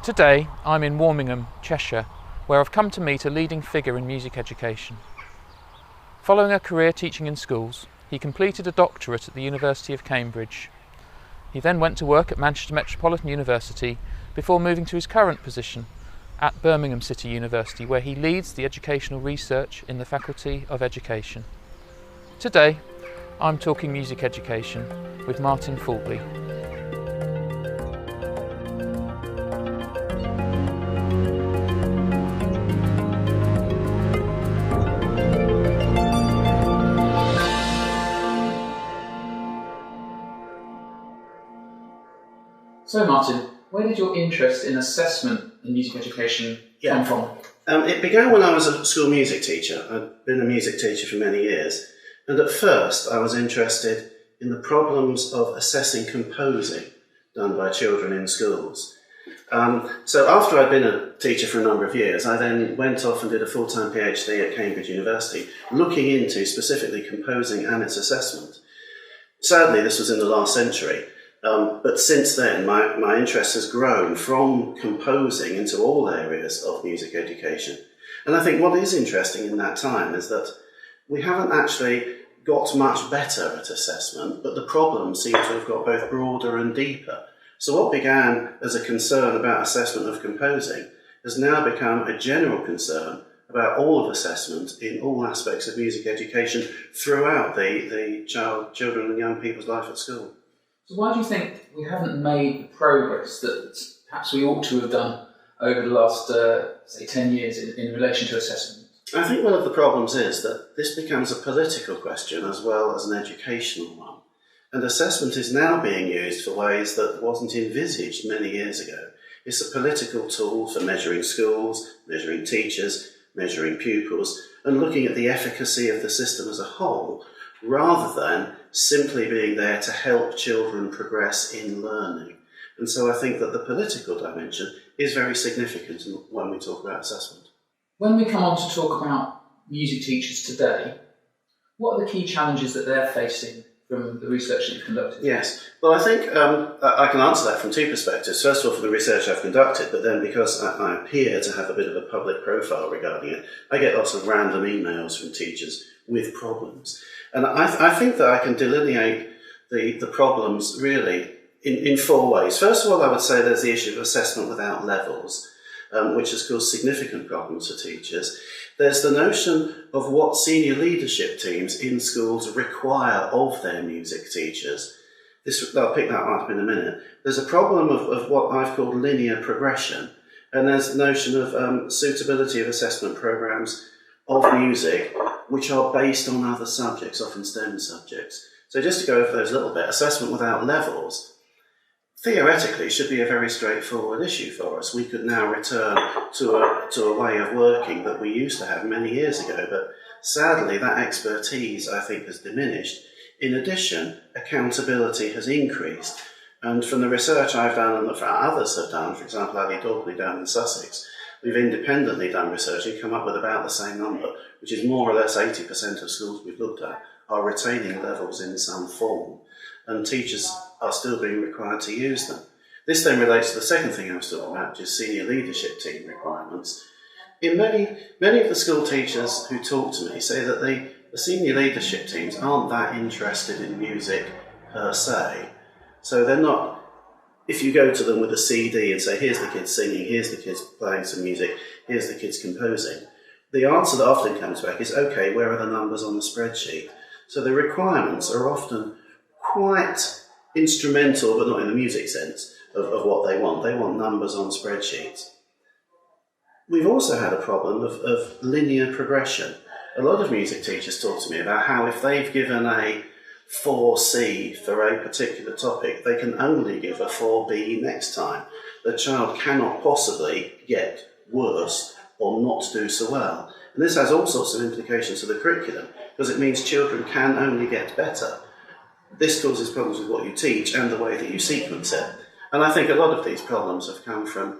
Today I'm in Warmingham, Cheshire, where I've come to meet a leading figure in music education. Following a career teaching in schools, he completed a doctorate at the University of Cambridge. He then went to work at Manchester Metropolitan University before moving to his current position at Birmingham City University, where he leads the educational research in the Faculty of Education. Today I'm talking music education with Martin Fautley. So Martin, where did your interest in assessment in music education come from? It began when I was a school music teacher. I'd been a music teacher for many years, and at first I was interested in the problems of assessing composing done by children in schools. So after I'd been a teacher for a number of years, I then went off and did a full-time PhD at Cambridge University, looking into specifically composing and its assessment. Sadly, this was in the last century. But since then, my interest has grown from composing into all areas of music education. And I think what is interesting in that time is that we haven't actually got much better at assessment, but the problems seem to have got both broader and deeper. So what began as a concern about assessment of composing has now become a general concern about all of assessment in all aspects of music education throughout the children and young people's life at school. So why do you think we haven't made the progress that perhaps we ought to have done over the last, say, 10 years in relation to assessment? I think one of the problems is that this becomes a political question as well as an educational one. And assessment is now being used for ways that wasn't envisaged many years ago. It's a political tool for measuring schools, measuring teachers, measuring pupils, and looking at the efficacy of the system as a whole, rather than simply being there to help children progress in learning. And so I think that the political dimension is very significant when we talk about assessment. When we come on to talk about music teachers today, what are the key challenges that they're facing from the research that you've conducted? Yes, well, I think I can answer that from two perspectives. First of all, from the research I've conducted, but then because I appear to have a bit of a public profile regarding it, I get lots of random emails from teachers with problems. And I think that I can delineate the problems really in four ways. First of all, I would say there's the issue of assessment without levels, which has caused significant problems for teachers. There's the notion of what senior leadership teams in schools require of their music teachers. I'll pick that up in a minute. There's a problem of what I've called linear progression, and there's the notion of suitability of assessment programs of music which are based on other subjects, often STEM subjects. So just to go over those a little bit, assessment without levels theoretically should be a very straightforward issue for us. We could now return to a way of working that we used to have many years ago, but sadly that expertise, I think, has diminished. In addition, accountability has increased, and from the research I've done and that others have done, for example Ali Daubney down in Sussex, we've independently done research and come up with about the same number, which is more or less 80% of schools we've looked at are retaining levels in some form, and teachers are still being required to use them. This then relates to the second thing I was talking about, which is senior leadership team requirements. In many of the school teachers who talk to me say that the senior leadership teams aren't that interested in music per se. So they're not, if you go to them with a CD and say, here's the kids singing, here's the kids playing some music, here's the kids composing, the answer that often comes back is, okay, where are the numbers on the spreadsheet? So the requirements are often quite instrumental, but not in the music sense, of what they want. They want numbers on spreadsheets. We've also had a problem of linear progression. A lot of music teachers talk to me about how if they've given a 4C for a particular topic, they can only give a 4B next time. The child cannot possibly get worse or not do so well. And this has all sorts of implications for the curriculum, because it means children can only get better. This causes problems with what you teach and the way that you sequence it. And I think a lot of these problems have come from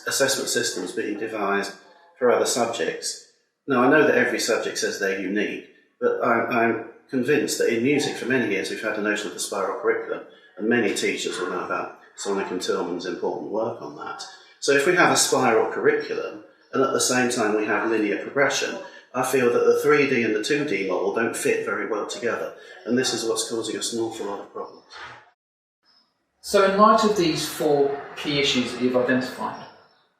assessment systems being devised for other subjects. Now, I know that every subject says they're unique, but I'm convinced that in music for many years we've had the notion of the spiral curriculum, and many teachers will know about Sonic and Tillman's important work on that. So if we have a spiral curriculum, and at the same time we have linear progression, I feel that the 3D and the 2D model don't fit very well together, and this is what's causing us an awful lot of problems. So in light of these 4 key issues that you've identified,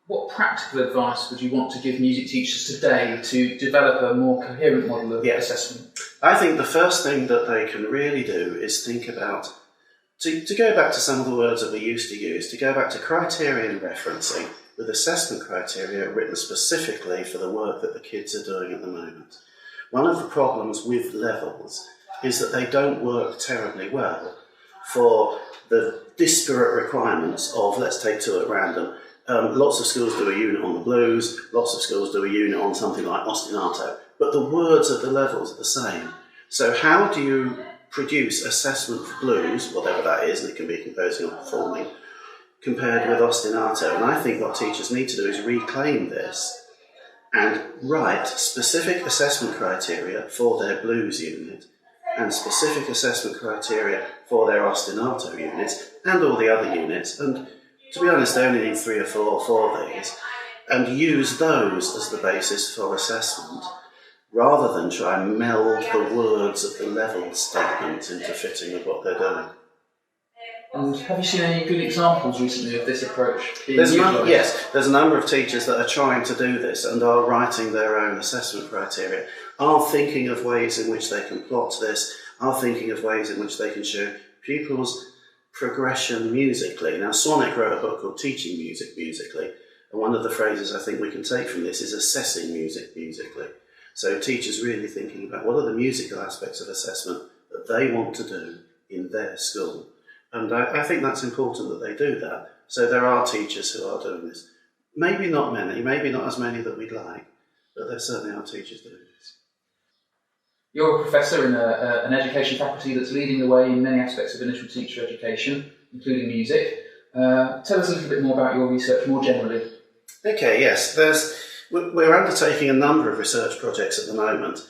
what practical advice would you want to give music teachers today to develop a more coherent model of assessment? I think the first thing that they can really do is think about, to go back to some of the words that we used to use, to go back to criterion referencing with assessment criteria written specifically for the work that the kids are doing at the moment. One of the problems with levels is that they don't work terribly well for the disparate requirements of, let's take 2 at random. Lots of schools do a unit on the blues, lots of schools do a unit on something like ostinato, but the words of the levels are the same. So how do you produce assessment for blues, whatever that is, and it can be composing or performing, compared with ostinato? And I think what teachers need to do is reclaim this and write specific assessment criteria for their blues unit and specific assessment criteria for their ostinato units and all the other units. And to be honest, they only need 3 or 4 for these, and use those as the basis for assessment, rather than try and meld the words of the level statements into fitting with what they're doing. And have you seen any good examples recently of this approach being Yes, there's a number of teachers that are trying to do this and are writing their own assessment criteria, are thinking of ways in which they can plot this, are thinking of ways in which they can show pupils progression musically. Now, Sonic wrote a book called Teaching Music Musically, and one of the phrases I think we can take from this is assessing music musically. So teachers really thinking about what are the musical aspects of assessment that they want to do in their school. And I think that's important that they do that. So there are teachers who are doing this. Maybe not many, maybe not as many that we'd like, but there certainly are teachers doing this. You're a professor in an education faculty that's leading the way in many aspects of initial teacher education, including music. Tell us a little bit more about your research more generally. Okay, yes. We're undertaking a number of research projects at the moment.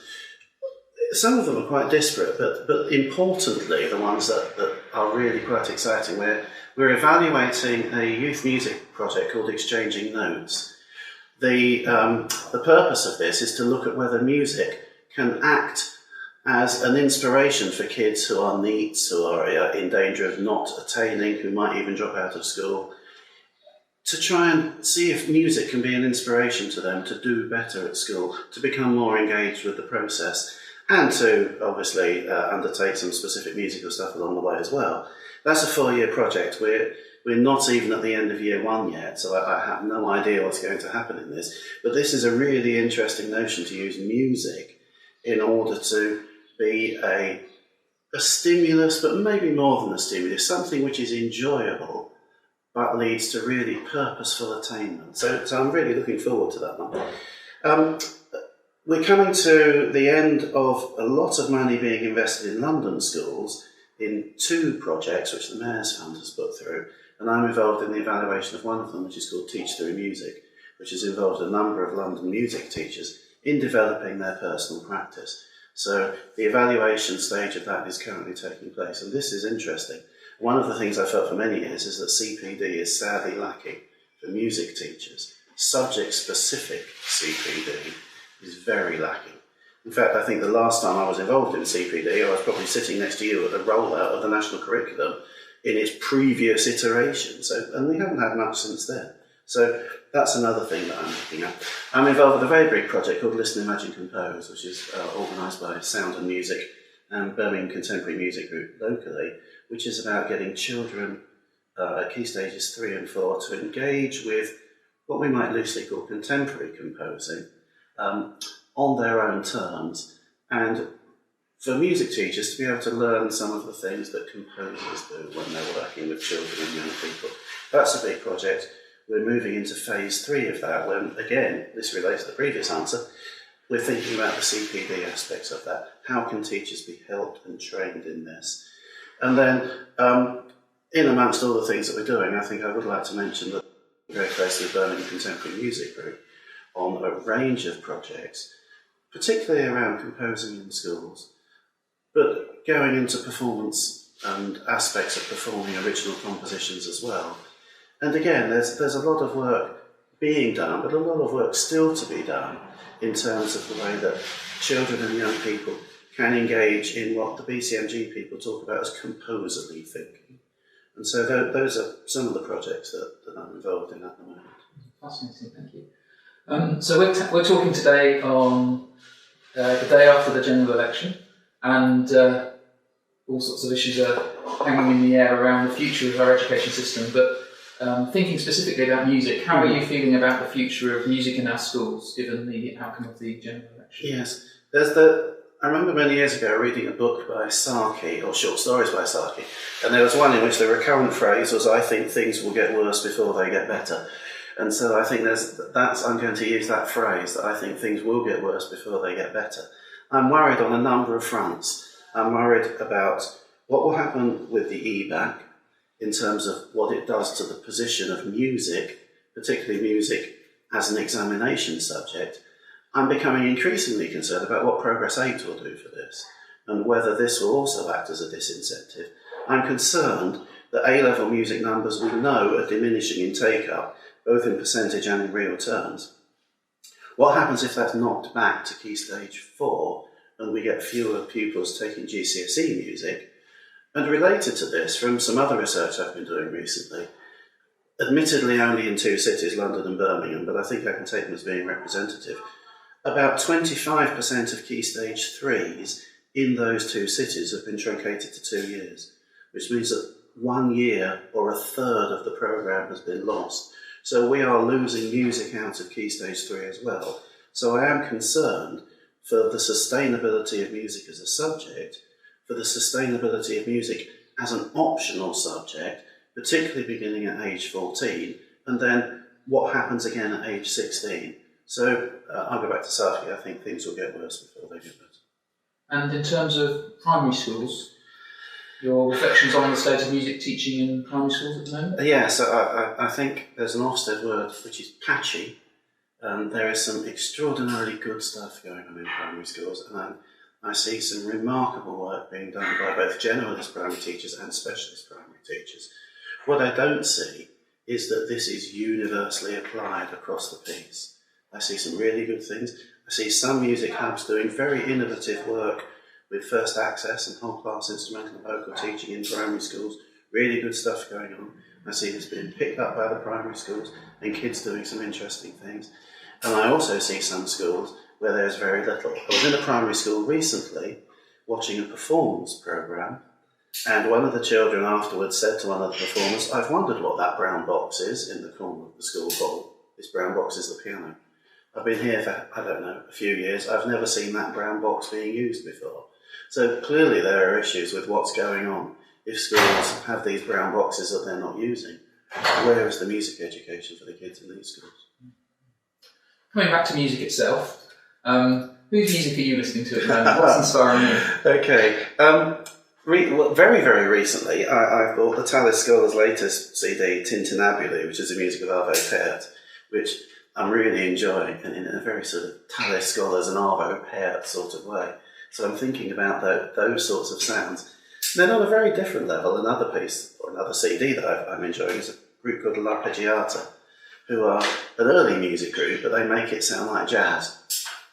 Some of them are quite disparate, but importantly, the ones that are really quite exciting, we're evaluating a youth music project called Exchanging Notes. The purpose of this is to look at whether music can act as an inspiration for kids who are NEETs, who are in danger of not attaining, who might even drop out of school, to try and see if music can be an inspiration to them to do better at school, to become more engaged with the process, and to obviously undertake some specific musical stuff along the way as well. That's a 4-year project. We're not even at the end of year 1 yet, so I have no idea what's going to happen in this. But this is a really interesting notion to use music in order to be a stimulus, but maybe more than a stimulus, something which is enjoyable but leads to really purposeful attainment. So I'm really looking forward to that one. We're coming to the end of a lot of money being invested in London schools in 2 projects which the Mayor's Fund has put through, and I'm involved in the evaluation of one of them, which is called Teach Through Music, which has involved a number of London music teachers in developing their personal practice. So the evaluation stage of that is currently taking place, and this is interesting. One of the things I felt for many years is that CPD is sadly lacking for music teachers. Subject-specific CPD is very lacking. In fact, I think the last time I was involved in CPD, I was probably sitting next to you at the rollout of the national curriculum in its previous iteration, and we haven't had much since then. So that's another thing that I'm looking at. I'm involved with a very big project called Listen, Imagine, Compose, which is organised by Sound and Music and Birmingham Contemporary Music Group locally, which is about getting children at key stages 3 and 4 to engage with what we might loosely call contemporary composing on their own terms, and for music teachers to be able to learn some of the things that composers do when they're working with children and young people. That's a big project. We're moving into phase 3 of that, when, again, this relates to the previous answer, we're thinking about the CPD aspects of that. How can teachers be helped and trained in this? And then, in amongst all the things that we're doing, I think I would like to mention that we're very closely with Birmingham Contemporary Music Group on a range of projects, particularly around composing in schools, but going into performance and aspects of performing original compositions as well. And again, there's a lot of work being done, but a lot of work still to be done in terms of the way that children and young people can engage in what the BCMG people talk about as composerly thinking. And so those are some of the projects that I'm involved in at the moment. Fascinating, thank you. So we're talking today on the day after the general election, and all sorts of issues are hanging in the air around the future of our education system. But thinking specifically about music, how are you feeling about the future of music in our schools, given the outcome of the general election? Yes, I remember many years ago reading a book by Saki, or short stories by Saki, and there was one in which the recurrent phrase was, "I think things will get worse before they get better." And so I think I'm going to use that phrase, that I think things will get worse before they get better. I'm worried on a number of fronts. I'm worried about what will happen with the EBAC in terms of what it does to the position of music, particularly music as an examination subject. I'm becoming increasingly concerned about what Progress 8 will do for this, and whether this will also act as a disincentive. I'm concerned that A-level music numbers we know are diminishing in take-up, both in percentage and in real terms. What happens if that's knocked back to Key Stage 4 and we get fewer pupils taking GCSE music? And related to this, from some other research I've been doing recently, admittedly only in 2 cities, London and Birmingham, but I think I can take them as being representative, about 25% of Key Stage 3s in those 2 cities have been truncated to 2 years, which means that 1 year or a third of the programme has been lost. So we are losing music out of Key Stage 3 as well. So I am concerned for the sustainability of music as a subject, for the sustainability of music as an optional subject, particularly beginning at age 14, and then what happens again at age 16. So I'll go back to Saki. I think things will get worse before they get better. And in terms of primary schools, your reflections on the state of music teaching in primary schools at the moment? Yeah, so I think there's an Ofsted word which is patchy. There is some extraordinarily good stuff going on in primary schools, and I see some remarkable work being done by both generalist primary teachers and specialist primary teachers. What I don't see is that this is universally applied across the piece. I see some really good things. I see some music hubs doing very innovative work with first access and whole class instrumental and vocal teaching in primary schools. Really good stuff going on. I see this being picked up by the primary schools and kids doing some interesting things. And I also see some schools where there's very little. I was in a primary school recently watching a performance programme, and one of the children afterwards said to one of the performers, "I've wondered what that brown box is in the corner of the school hall. This brown box is the piano. I've been here for, I don't know, a few years. I've never seen that brown box being used before." So clearly there are issues with what's going on if schools have these brown boxes that they're not using. Where is the music education for the kids in these schools? Coming back to music itself, whose music are you listening to at the moment? What's inspiring you? Okay. Very, very recently, I bought the Tallis Scholars' latest CD, Tintinnabuli, which is the music of Arvo Pärt, which I'm really enjoying, and in a very sort of Tallis Scholars and Arvo Pärt sort of way. So I'm thinking about those sorts of sounds. Then on a very different level, another piece, or another CD that I'm enjoying is a group called L'Arpeggiata, who are an early music group, but they make it sound like jazz.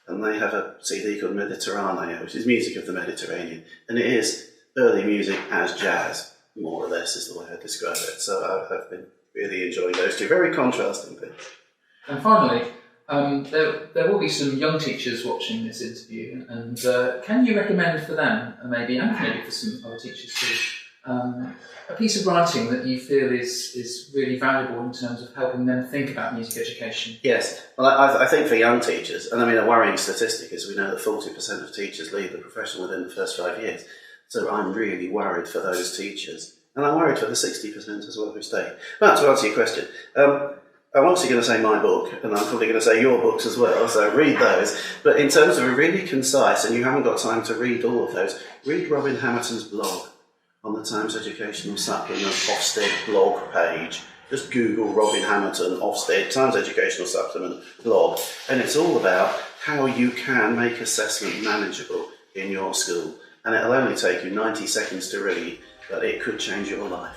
And they have a CD called Mediterranea, which is music of the Mediterranean. And it is early music as jazz, more or less, is the way I describe it. So I've been really enjoying those two very contrasting things. And finally, there will be some young teachers watching this interview, and can you recommend for them, and maybe for some other teachers too, a piece of writing that you feel is really valuable in terms of helping them think about music education? Yes, well, I think for young teachers, and I mean a worrying statistic is we know that 40% of teachers leave the profession within the first 5 years. So I'm really worried for those teachers, and I'm worried for the 60% as well who stay. But to answer your question, I'm obviously going to say my book, and I'm probably going to say your books as well, so read those. But in terms of a really concise, and you haven't got time to read all of those, read Robin Hamilton's blog on the Times Educational Supplement Ofsted blog page. Just Google Robin Hamilton, Ofsted, Times Educational Supplement blog, and it's all about how you can make assessment manageable in your school. And it'll only take you 90 seconds to read, but it could change your life.